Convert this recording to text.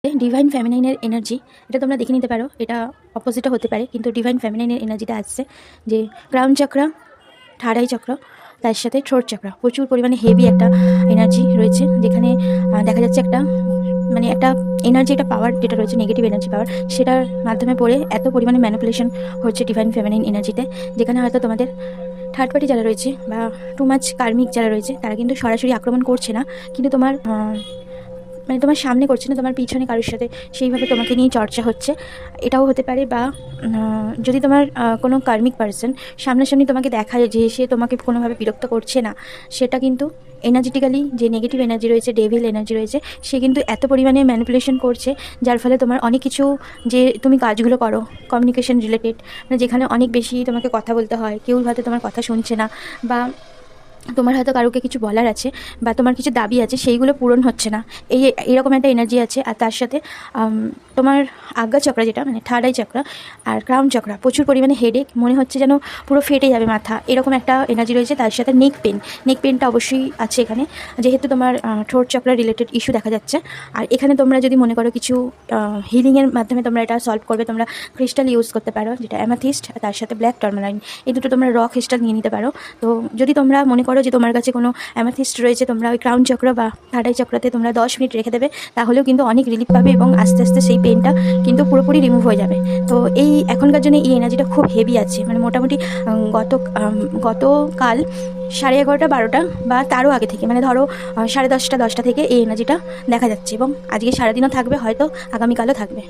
Divine ফেমিনাইনের energy, এটা তোমরা দেখে নিতে পারো। এটা অপোজিটও হতে পারে, কিন্তু ডিভাইন ফেমিনাইনের এনার্জিটা আসছে যে ক্রাউন চক্র, থার্ড আই চক্র, তার সাথে থ্রোট চক্র, প্রচুর পরিমাণে হেভি একটা এনার্জি রয়েছে, যেখানে দেখা যাচ্ছে একটা একটা এনার্জি, একটা পাওয়ার যেটা রয়েছে, নেগেটিভ এনার্জি পাওয়ার, সেটার মাধ্যমে পড়ে এত পরিমাণে ম্যানিপুলেশন হচ্ছে ডিভাইন ফেমিনাইন এনার্জিতে, যেখানে হয়তো তোমাদের থার্ড পার্টি যারা রয়েছে বা টু মাচ কার্মিক যারা রয়েছে, তারা কিন্তু সরাসরি আক্রমণ করছে না, কিন্তু তোমার তোমার সামনে করছে না, তোমার পিছনে কারোর সাথে সেইভাবে তোমাকে নিয়ে চর্চা হচ্ছে, এটাও হতে পারে। বা যদি তোমার কোনো কার্মিক পার্সন সামনাসামনি তোমাকে দেখায় যে সে তোমাকে কোনোভাবে বিরক্ত করছে না, সেটা কিন্তু এনার্জেটিক্যালি যে নেগেটিভ এনার্জি রয়েছে, ডেভিল এনার্জি রয়েছে, সে কিন্তু এত পরিমাণে ম্যানিপুলেশন করছে, যার ফলে তোমার অনেক কিছু যে তুমি কাজগুলো করো কমিউনিকেশন রিলেটেড, যেখানে অনেক বেশি তোমাকে কথা বলতে হয়, কেউ হয়তো তোমার কথা শুনছে না, বা তোমার হয়তো কারোকে কিছু বলার আছে বা তোমার কিছু দাবি আছে, সেইগুলো পূরণ হচ্ছে না, এরকম একটা এনার্জি আছে। আর তার সাথে তোমার আজ্ঞা চক্র, যেটা থার্ড আই চক্র আর ক্রাউন চক্র, প্রচুর পরিমাণে হেডেক, মনে হচ্ছে যেন পুরো ফেটে যাবে মাথা, এরকম একটা এনার্জি রয়েছে। তার সাথে নেক পেনটা অবশ্যই আছে এখানে, যেহেতু তোমার থ্রোট চক্র রিলেটেড ইস্যু দেখা যাচ্ছে। আর এখানে তোমরা যদি মনে করো কিছু হিলিংয়ের মাধ্যমে তোমরা এটা সলভ করবে, তোমরা ক্রিস্টাল ইউজ করতে পারো, যেটা অ্যামাথিস্ট, তার সাথে ব্ল্যাক টর্মালাইন, এই দুটো তোমরা র ক্রিস্টাল নিয়ে নিতে পারো। তো যদি তোমরা মনে করো যে তোমার কাছে কোনো অ্যামাথিস্ট রয়েছে, তোমরা ওই ক্রাউন চক্র বা থার্ড আই চক্রতে তোমরা 10 মিনিট রেখে দেবে, তাহলেও কিন্তু অনেক রিলিফ পাবে এবং আস্তে আস্তে সেই পেনটা কিন্তু পুরোপুরি রিমুভ হয়ে যাবে। তো এখনকার জন্য এই এনার্জিটা খুব হেভি আছে, মোটামুটি গতকাল 11:30 12টা বা তারও আগে থেকে, ধরো 10:30 10টা থেকে এই এনার্জিটা দেখা যাচ্ছে, এবং আজকে সারাদিনও থাকবে, হয়তো আগামীকালও থাকবে।